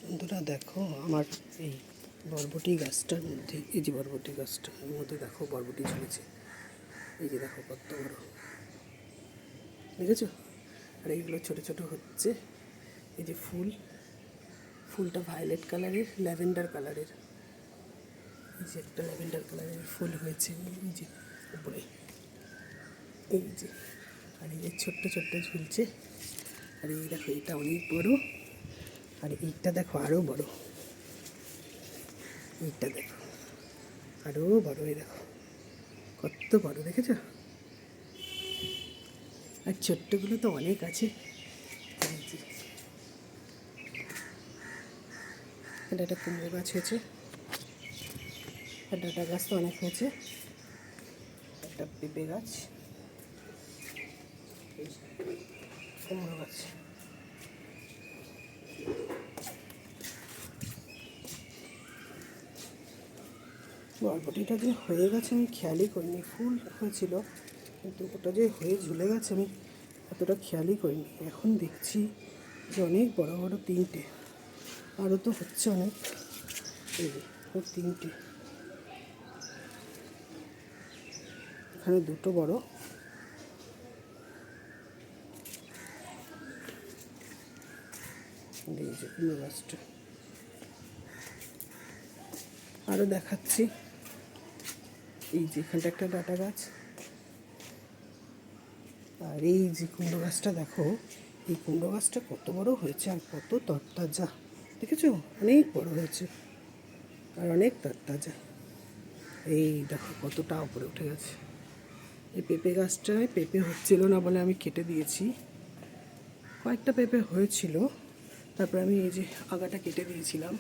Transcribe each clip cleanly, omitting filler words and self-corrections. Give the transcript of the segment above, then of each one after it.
বন্ধুরা দেখো আমার এই বরবটি গাছটার মধ্যে, এই যে বরবটি গাছটার মধ্যে দেখো বরবটি ঝুলেছে। এই যে দেখো কত বড়, দেখেছো? আর এইগুলো ছোট ছোট হচ্ছে। এই যে ফুলটা ভায়োলেট কালারের, ল্যাভেন্ডার কালারের। এই যে একটা ল্যাভেন্ডার কালারের ফুল হয়েছে এই যে উপরে, এই যে। আর এই যে ছোট্ট ছোট্ট ঝুলছে। আর এই দেখো এটা অনেক বড়, আর এইটা দেখো আরও বড়, এইটা দেখো আরও বড়, এই দেখো কত বড়, দেখেছ? আর ছোট্টগুলো তো অনেক আছে। এই যে এটা একটা কুমড়ো গাছ হয়েছে, আর ডাঁটা গাছ তো অনেক হয়েছে। একটা পেঁপে গাছ, কুমড়ো গাছ। বরবটিটা যে হয়ে গেছে আমি খেয়ালই করিনি, ফুল হয়েছিল কিন্তু ওটা যে হয়ে ঝুলে গেছে আমি অতটা খেয়ালই করিনি। এখন দেখছি যে অনেক বড় বড় তিনটে, আরও তো হচ্ছে অনেক। এই যে তিনটে, এখানে দুটো বড়, এই যে কুমড়ো গাছটা। আরও দেখাচ্ছি, এই যে এখানটা একটা ডাঁটা গাছ, আর এই যে কুমড়ো গাছটা দেখো। এই কুমড়ো গাছটা কত বড় হয়েছে আর কত তরতাজা, দেখেছো? অনেক বড় হয়েছে আর অনেক তরতাজা। এই দেখো কতটা উপরে উঠে গেছে। এই পেঁপে গাছটায় পেঁপে হচ্ছিল না বলে আমি কেটে দিয়েছি। কয়েকটা পেঁপে হয়েছিল, তারপরে আমি এই যে আগাটা কেটে দিয়েছিলাম।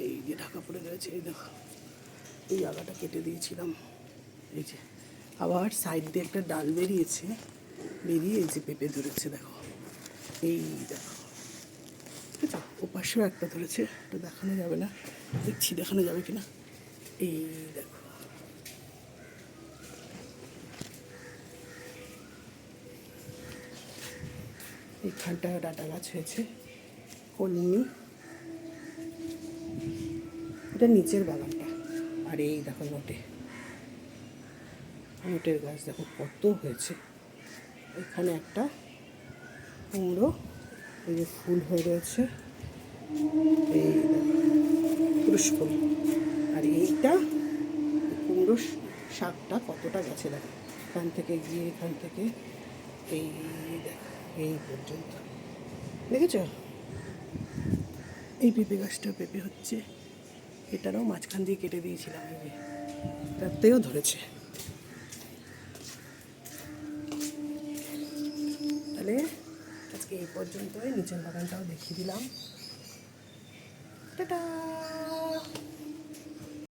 এই যে ঢাকা পড়ে গেছে, এই দেখো এই আগাটা কেটে দিয়েছিলাম। এই যে আবার সাইড দিয়ে একটা ডাল বেরিয়েছে, বেরিয়ে এই যে পেঁপে ধরেছে দেখো। এই দেখো, ঠিক আছে? ও পাশেও একটা ধরেছে, ওটা দেখানো যাবে না, দেখছি দেখানো যাবে কিনা। এই দেখো, এইখানটা ডাঁটা গাছ হয়েছে, কলমি। এটা নিচের বাগানটা। আর এই দেখো মোটের গাছ দেখো কত হয়েছে। এখানে একটা কুমড়ো, এই যে ফুল হয়ে রয়েছে, এই পুরুষ ফুল। আর এইটা কুমড়ো শাকটা কতটা গেছে দেখো, এখান থেকে গিয়ে এখান থেকে এই দেখো এই পর্যন্ত, দেখেছ? এই পেঁপে গাছটা পেঁপে হচ্ছে, এটারও মাঝখান দিয়ে কেটে দিয়েছিলাম, এই যে তাতেও ধরেছে। তাহলে আজকে এই পর্যন্তই, নিচের বাগানটাও দেখিয়ে দিলাম। টাটা।